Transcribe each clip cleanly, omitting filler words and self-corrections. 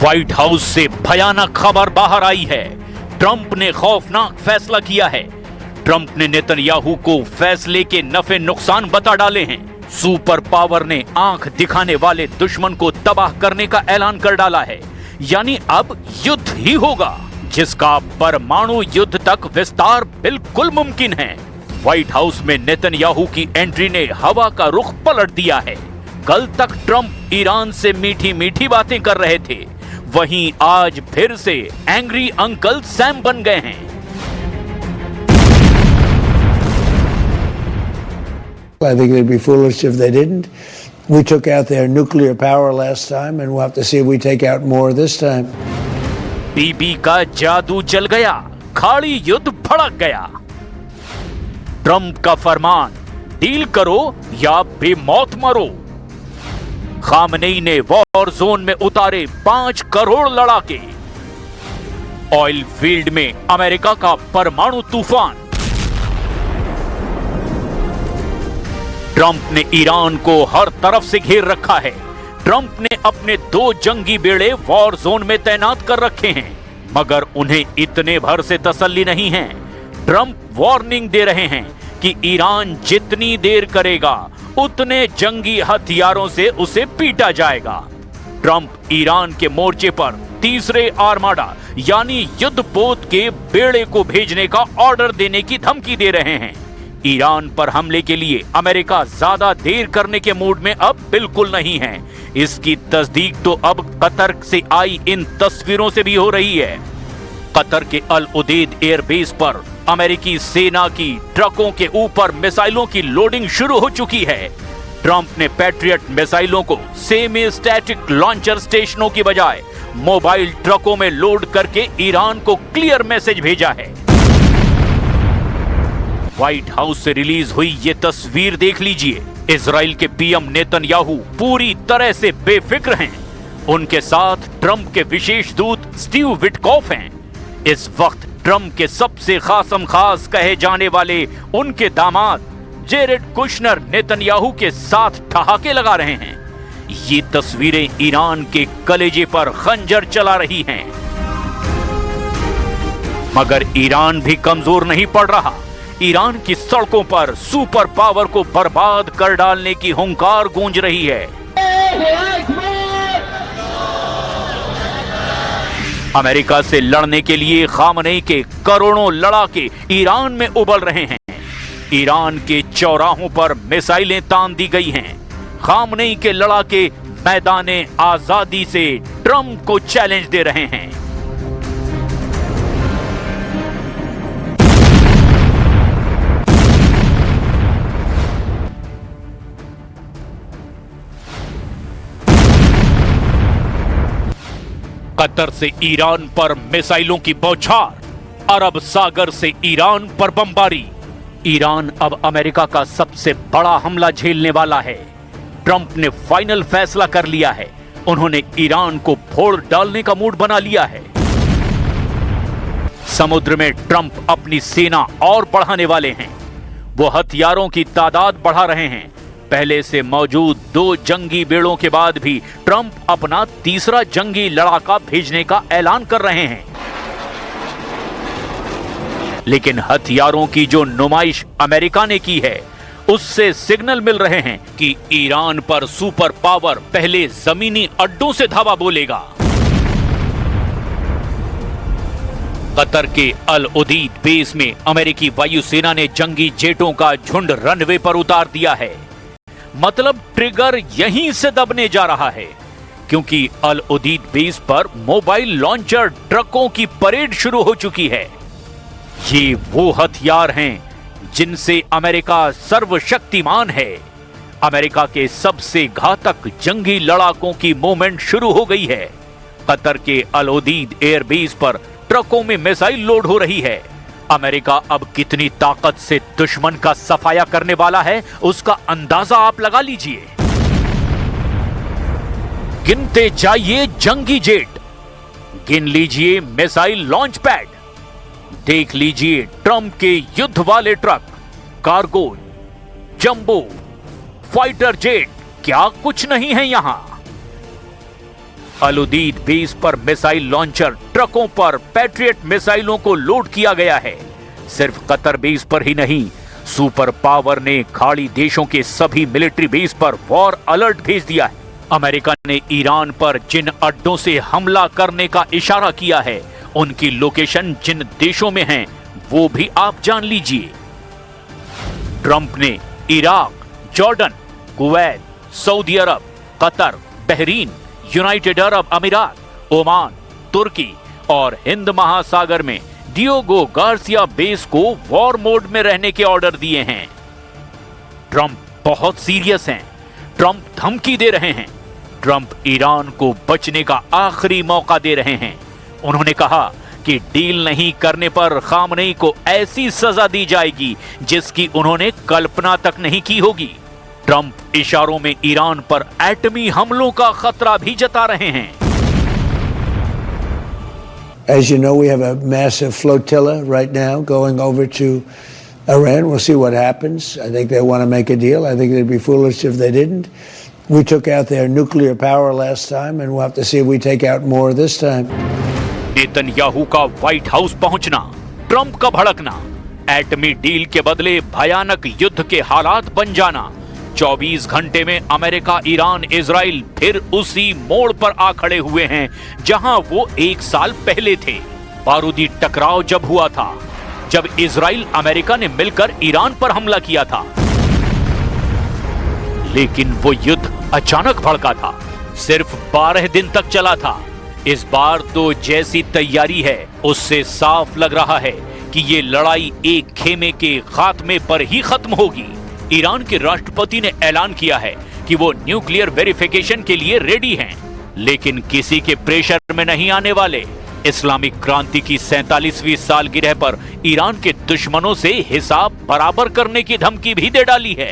White house से भयानक खबर बाहर आई है। ट्रंप ने खौफनाक फैसला किया है। ट्रंप ने नेतन्याहू को फैसले के नफे नुकसान बता डाले हैं। सुपर पावर ने आंख दिखाने वाले दुश्मन को तबाह करने का ऐलान कर डाला है। यानी अब युद्ध ही होगा, जिसका परमाणु युद्ध तक विस्तार बिल्कुल मुमकिन है। व्हाइट हाउस में नेतन्याहू की एंट्री ने हवा का रुख पलट दिया है। कल तक ट्रंप ईरान से मीठी मीठी बातें कर रहे थे, वहीं आज फिर से एंग्री अंकल सैम बन गए हैं। I think they'd be foolish if they didn't. We took out their nuclear power last time, and we'll have to see if we take out more this time. बीबी का जादू चल गया, खाड़ी युद्ध भड़क गया। ट्रंप का फरमान, डील करो या बेमौत मरो। खामनेई ने वॉर जोन में उतारे 5 करोड़ लड़ाके। ऑयल फील्ड में अमेरिका का परमाणु तूफान। ट्रंप ने ईरान को हर तरफ से घेर रखा है। ट्रंप ने अपने 2 जंगी बेड़े वॉर जोन में तैनात कर रखे हैं, मगर उन्हें इतने भर से तसल्ली नहीं है। ट्रंप वार्निंग दे रहे हैं कि ईरान जितनी देर करेगा उतने जंगी हथियारों से उसे पीटा जाएगा। ट्रंप ईरान के मोर्चे पर तीसरे आर्माडा यानी युद्धपोत के बेड़े को भेजने का ऑर्डर देने की धमकी दे रहे हैं। ईरान पर हमले के लिए अमेरिका ज्यादा देर करने के मूड में अब बिल्कुल नहीं है। इसकी तस्दीक तो अब कतर से आई इन तस्वीरों से भी हो रही है। कतर के अल उदेद एयरबेस पर अमेरिकी सेना की ट्रकों के ऊपर मिसाइलों की लोडिंग शुरू हो चुकी है। ट्रंप ने पैट्रियट मिसाइलों को सेमी स्टैटिक लॉन्चर स्टेशनों की बजाय मोबाइल ट्रकों में लोड करके ईरान को क्लियर मैसेज भेजा है। व्हाइट हाउस से रिलीज हुई ये तस्वीर देख लीजिए। इजराइल के पीएम नेतन्याहू पूरी तरह से बेफिक्र हैं। उनके साथ ट्रंप के विशेष दूत स्टीव विटकॉफ हैं। इस वक्त ट्रंप के सबसे खासम खास कहे जाने वाले उनके दामाद जेरेड कुशनर नेतन्याहू के साथ ठहाके लगा रहे हैं। ये तस्वीरें ईरान के कलेजे पर खंजर चला रही हैं। मगर ईरान भी कमजोर नहीं पड़ रहा। ईरान की सड़कों पर सुपर पावर को बर्बाद कर डालने की हुंकार गूंज रही है। अमेरिका से लड़ने के लिए खामनेई के करोड़ों लड़ाके ईरान में उबल रहे हैं। ईरान के चौराहों पर मिसाइलें तान दी गई हैं। खामनेई के लड़ाके मैदाने आजादी से ट्रंप को चैलेंज दे रहे हैं। कतर से ईरान पर मिसाइलों की बौछार, अरब सागर से ईरान पर बमबारी। ईरान अब अमेरिका का सबसे बड़ा हमला झेलने वाला है। ट्रंप ने फाइनल फैसला कर लिया है। उन्होंने ईरान को फोड़ डालने का मूड बना लिया है। समुद्र में ट्रंप अपनी सेना और बढ़ाने वाले हैं। वो हथियारों की तादाद बढ़ा रहे हैं। पहले से मौजूद 2 जंगी बेड़ों के बाद भी ट्रंप अपना तीसरा जंगी लड़ाका भेजने का ऐलान कर रहे हैं। लेकिन हथियारों की जो नुमाइश अमेरिका ने की है, उससे सिग्नल मिल रहे हैं कि ईरान पर सुपर पावर पहले जमीनी अड्डों से धावा बोलेगा। कतर के अल उदीद बेस में अमेरिकी वायुसेना ने जंगी जेटों का झुंड रनवे पर उतार दिया है। मतलब ट्रिगर यहीं से दबने जा रहा है, क्योंकि अल उदीद बेस पर मोबाइल लॉन्चर ट्रकों की परेड शुरू हो चुकी है। ये वो हथियार हैं जिनसे अमेरिका सर्वशक्तिमान है। अमेरिका के सबसे घातक जंगी लड़ाकों की मूवमेंट शुरू हो गई है। कतर के अल उदीद एयरबेस पर ट्रकों में मिसाइल लोड हो रही है। अमेरिका अब कितनी ताकत से दुश्मन का सफाया करने वाला है, उसका अंदाजा आप लगा लीजिए। गिनते जाइए जंगी जेट, गिन लीजिए मिसाइल लॉन्च पैड, देख लीजिए ट्रंप के युद्ध वाले truck, cargo, jumbo, fighter jet, क्या कुछ नहीं है यहां। अलउदीद बेस पर मिसाइल लॉन्चर ट्रकों पर पैट्रियट मिसाइलों को लोड किया गया है। सिर्फ कतर बेस पर ही नहीं, सुपर पावर ने खाड़ी देशों के सभी मिलिट्री बेस पर वॉर अलर्ट भेज दिया है। अमेरिका ने ईरान पर जिन अड्डों से हमला करने का इशारा किया है, उनकी लोकेशन जिन देशों में हैं, वो भी आप जान लीजिए। ट्रंप ने इराक, जॉर्डन, कुवैत, सऊदी अरब, कतर, बहरीन, यूनाइटेड अरब अमीरात, ओमान, तुर्की और हिंद महासागर में डियोगो गार्सिया बेस को वॉर मोड में रहने के ऑर्डर दिए हैं। ट्रंप बहुत सीरियस हैं। ट्रंप धमकी दे रहे हैं। ट्रंप ईरान को बचने का आखिरी मौका दे रहे हैं। उन्होंने कहा कि डील नहीं करने पर खामनेई को ऐसी सजा दी जाएगी जिसकी उन्होंने कल्पना तक नहीं की होगी। ट्रंप इशारों में ईरान पर एटमी हमलों का खतरा भी जता रहे हैं। As you know, we have a massive flotilla right now going over to Iran. We'll see what happens. I think they want to make a deal. I think they'd be foolish if they didn't. We took out their nuclear power last time, and we'll have to see if we take out more this time. Netanyahu का white house पहुंचना, Trump का भड़कना, एटमी deal के बदले भयानक युद्ध के हालात बन जाना, 24 घंटे में अमेरिका, ईरान, इजराइल फिर उसी मोड़ पर आ खड़े हुए हैं जहां वो 1 साल पहले थे। बारूदी टकराव जब हुआ था, जब इजराइल अमेरिका ने मिलकर ईरान पर हमला किया था, लेकिन वो युद्ध अचानक भड़का था, सिर्फ 12 दिन तक चला था। इस बार तो जैसी तैयारी है, उससे साफ लग रहा है कि ये लड़ाई एक खेमे के खात्मे पर ही खत्म होगी। ईरान के राष्ट्रपति ने ऐलान किया है कि वो न्यूक्लियर वेरिफिकेशन के लिए रेडी हैं, लेकिन किसी के प्रेशर में नहीं आने वाले। इस्लामिक क्रांति की 47वीं सालगिरह पर ईरान के दुश्मनों से हिसाब बराबर करने की धमकी भी दे डाली है।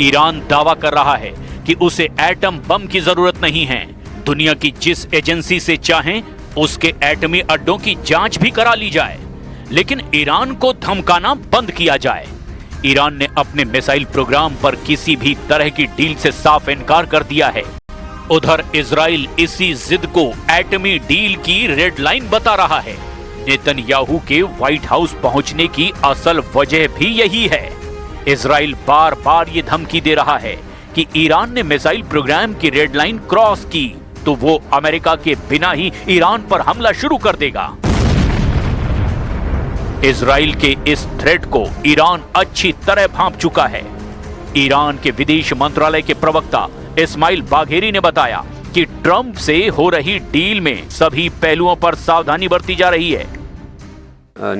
ईरान दावा कर रहा है कि उसे एटम बम की जरूरत नहीं है। दुनिया की जिस एजेंसी से चाहें उसके एटमी अड्डों की जांच भी करा ली जाए, लेकिन ईरान को धमकाना बंद किया जाए। ईरान ने अपने मिसाइल प्रोग्राम पर किसी भी तरह की डील से साफ इनकार कर दिया है। उधर इजराइल इसी जिद को एटमी डील की रेड लाइन बता रहा है। नेतन्याहू के व्हाइट हाउस पहुंचने की असल वजह भी यही है। इजराइल बार बार ये धमकी दे रहा है कि ईरान ने मिसाइल प्रोग्राम की रेड लाइन क्रॉस की तो वो अमेरिका के बिना ही ईरान पर हमला शुरू कर देगा। इजराइल के इस थ्रेट को ईरान अच्छी तरह भांप चुका है। ईरान के विदेश मंत्रालय के प्रवक्ता इस्माइल बाघेरी ने बताया कि ट्रंप से हो रही डील में सभी पहलुओं पर सावधानी बरती जा रही है।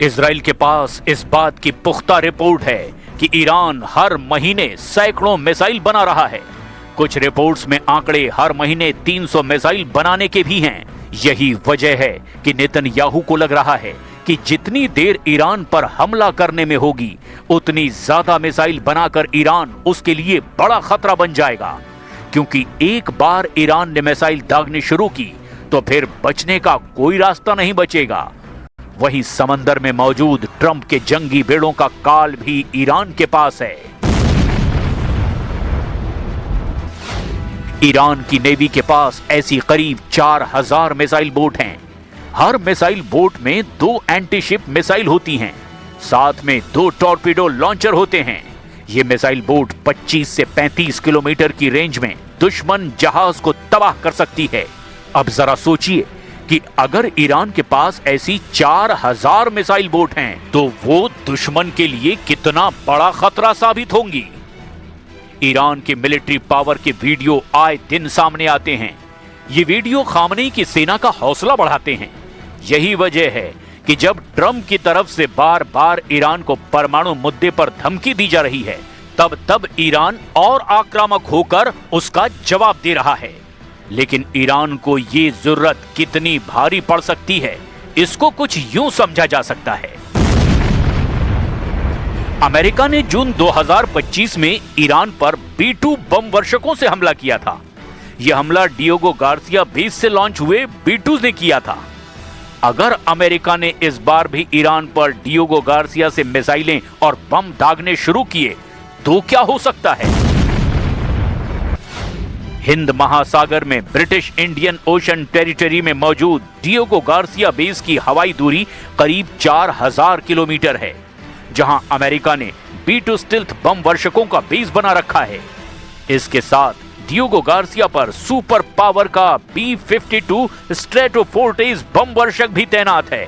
इजराइल के पास इस बात की पुख्ता रिपोर्ट है कि ईरान हर महीने सैकड़ों मिसाइल बना रहा है। कुछ रिपोर्ट्स में आंकड़े हर महीने 300 मिसाइल बनाने के भी हैं। यही वजह है कि नेतन्याहू को लग रहा है कि जितनी देर ईरान पर हमला करने में होगी, उतनी ज्यादा मिसाइल बनाकर ईरान उसके लिए बड़ा खतरा बन जाएगा। क्योंकि एक बार ईरान ने मिसाइल दागनी शुरू की तो फिर बचने का कोई रास्ता नहीं बचेगा। वहीं समंदर में मौजूद ट्रंप के जंगी बेड़ों का काल भी ईरान के पास है। ईरान की नेवी के पास ऐसी करीब 4000 मिसाइल बोट हैं। हर मिसाइल बोट में 2 एंटीशिप मिसाइल होती हैं, साथ में 2 टॉर्पीडो लॉन्चर होते हैं। ये मिसाइल बोट 25 से 35 किलोमीटर की रेंज में दुश्मन जहाज को तबाह कर सकती है। अब जरा सोचिए कि अगर ईरान के पास ऐसी 4000 मिसाइल बोट हैं, तो वो दुश्मन के लिए कितना बड़ा खतरा साबित होंगी। ईरान के मिलिट्री पावर के वीडियो आए दिन सामने आते हैं। ये वीडियो खामनेई की सेना का हौसला बढ़ाते हैं। यही वजह है कि जब ट्रंप की तरफ से बार बार ईरान को परमाणु मुद्दे पर धमकी दी जा रही है, तब ईरान और आक्रामक होकर उसका जवाब दे रहा है। लेकिन ईरान को ये जरूरत कितनी भारी पड़ सकती है, इसको कुछ यूं समझा जा सकता है। अमेरिका ने जून 2025 में ईरान पर B-2 बम वर्षकों से हमला किया था। यह हमला डिएगो गार्सिया बेस से लॉन्च हुए B-2 ने किया था। अगर अमेरिका ने इस बार भी ईरान पर डिएगो गार्सिया से मिसाइलें और बम दागने शुरू किए तो क्या हो सकता है? हिंद महासागर में ब्रिटिश इंडियन ओशन टेरिटरी में मौजूद डिएगो गार्सिया बेस की हवाई दूरी करीब 4000 किलोमीटर है, जहां अमेरिका ने B-2 स्टिल्थ बम वर्षकों का बेस बना रखा है। इसके साथ डिएगो गार्सिया पर सुपर पावर का B-52 स्ट्रेटोफोर्टिस बम वर्षक भी तैनात है।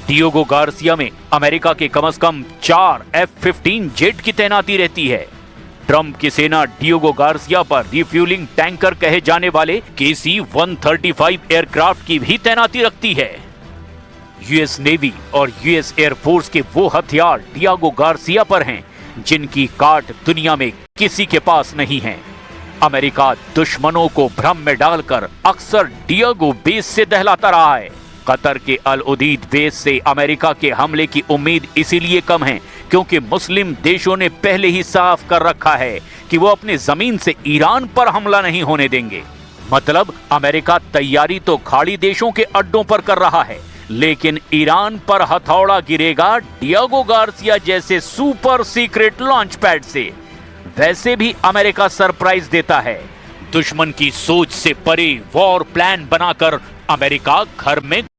डिएगो गार्सिया में अमेरिका के कम से कम 4 F-15 जेट की तैनाती रहती है। ट्रंप की सेना डिएगो गार्सिया पर रिफ्यूलिंग टैंकर कहे जाने वाले KC-135 एयरक्राफ्ट की भी तैनाती रखती है। यूएस नेवी और यूएस एयरफोर्स के वो हथियार डिएगो गार्सिया पर हैं जिनकी काट दुनिया में किसी के पास नहीं है। अमेरिका दुश्मनों को भ्रम में डालकर अक्सर डिएगो बेस से दहलाता रहा है। कतर के अल उदीद बेस से अमेरिका के हमले की उम्मीद इसीलिए कम है क्योंकि मुस्लिम देशों ने पहले ही साफ कर रखा है कि वो अपनी जमीन से ईरान पर हमला नहीं होने देंगे। मतलब अमेरिका तैयारी तो खाड़ी देशों के अड्डों पर कर रहा है, लेकिन ईरान पर हथौड़ा गिरेगा डिएगो गार्सिया जैसे सुपर सीक्रेट लॉन्च पैड से। वैसे भी अमेरिका सरप्राइज देता है। दुश्मन की सोच से परे वॉर प्लान बनाकर अमेरिका घर में